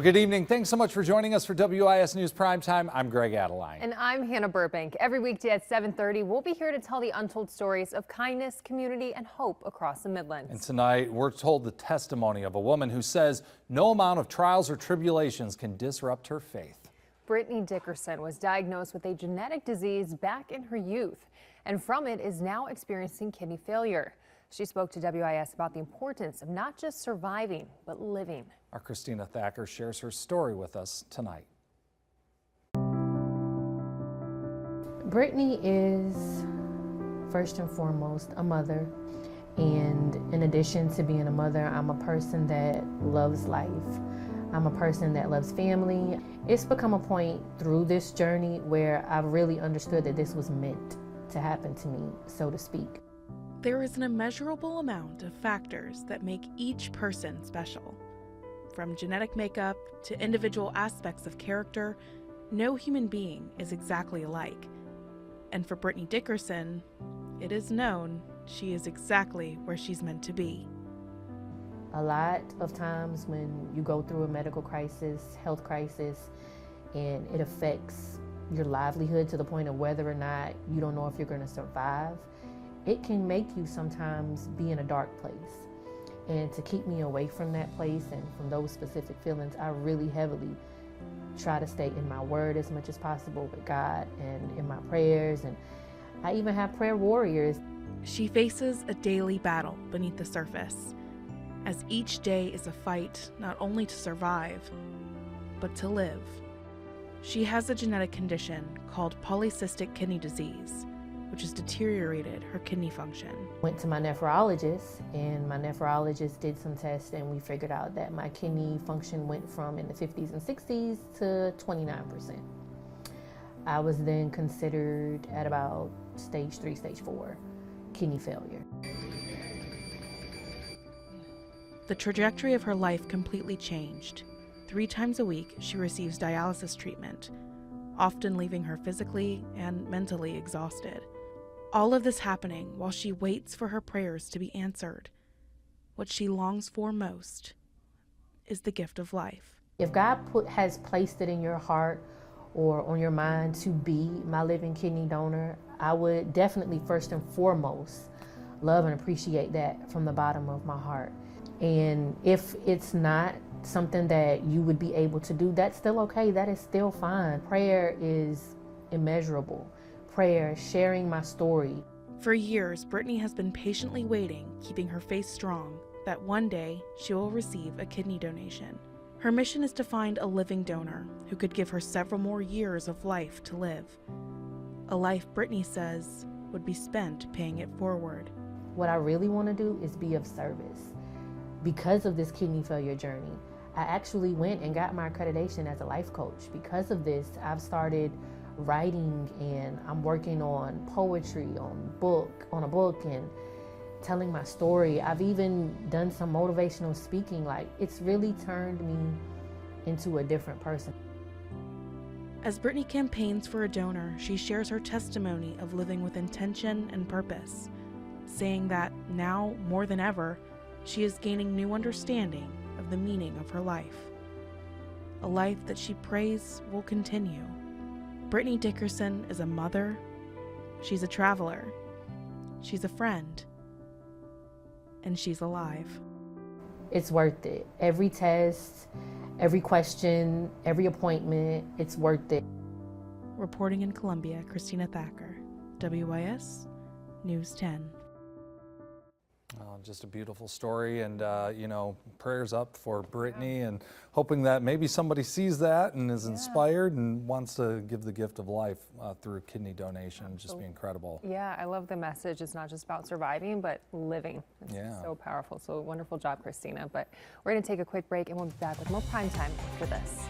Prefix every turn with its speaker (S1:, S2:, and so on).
S1: Good evening. Thanks so much for joining us for WIS News Primetime. I'm Greg Adeline.
S2: And I'm Hannah Burbank. Every weekday at 7:30, we'll be here to tell the untold stories of kindness, community, and hope across the Midlands.
S1: And tonight, we're told the testimony of a woman who says no amount of trials or tribulations can disrupt her faith.
S2: Brittany Dickerson was diagnosed with a genetic disease back in her youth, and from it is now experiencing kidney failure. She spoke to WIS about the importance of not just surviving, but living.
S1: Our Christina Thacker shares her story with us tonight.
S3: Brittany is first and foremost a mother, and in addition to being a mother, I'm a person that loves life. I'm a person that loves family. It's become a point through this journey where I've really understood that this was meant to happen to me, so to speak.
S4: There is an immeasurable amount of factors that make each person special. From genetic makeup to individual aspects of character, no human being is exactly alike. And for Brittany Dickerson, it is known she is exactly where she's meant to be.
S3: A lot of times when you go through a medical crisis, health crisis, and it affects your livelihood to the point of whether or not you don't know if you're going to survive, it can make you sometimes be in a dark place. And to keep me away from that place and from those specific feelings, I really heavily try to stay in my word as much as possible with God and in my prayers. And I even have prayer warriors.
S4: She faces a daily battle beneath the surface, as each day is a fight not only to survive, but to live. She has a genetic condition called Polycystic Kidney Disease, which has deteriorated her kidney function.
S3: Went to my nephrologist, and my nephrologist did some tests, and we figured out that my kidney function went from in the 50s and 60s to 29%. I was then considered at about stage 3, stage 4 kidney failure.
S4: The trajectory of her life completely changed. 3 times a week, she receives dialysis treatment, often leaving her physically and mentally exhausted. All of this happening while she waits for her prayers to be answered. What she longs for most is the gift of life.
S3: If God has placed it in your heart or on your mind to be my living kidney donor, I would definitely first and foremost love and appreciate that from the bottom of my heart. And if it's not something that you would be able to do, that's still okay. That is still fine. Prayer is immeasurable. Prayer, sharing my story.
S4: For years, Brittany has been patiently waiting, keeping her faith strong, that one day she will receive a kidney donation. Her mission is to find a living donor who could give her several more years of life to live. A life Brittany says would be spent paying it forward.
S3: What I really want to do is be of service. Because of this kidney failure journey, I actually went and got my accreditation as a life coach. Because of this, I've started writing, and I'm working on poetry, on a book, and telling my story. I've even done some motivational speaking. Like, it's really turned me into a different person.
S4: As Brittany campaigns for a donor, she shares her testimony of living with intention and purpose, saying that now more than ever, she is gaining new understanding of the meaning of her life. A life that she prays will continue. Brittany Dickerson is a mother, she's a traveler, she's a friend, and she's alive.
S3: It's worth it. Every test, every question, every appointment, it's worth it.
S4: Reporting in Columbia, Christina Thacker, WIS News 10.
S1: Just a beautiful story, and prayers up for Brittany, and hoping that maybe somebody sees that and is inspired and wants to give the gift of life through kidney donation. It'd just be incredible.
S2: Yeah, I love the message. It's not just about surviving, but living. It's so powerful. So wonderful job, Christina. But we're going to take a quick break, and we'll be back with more Primetime after this.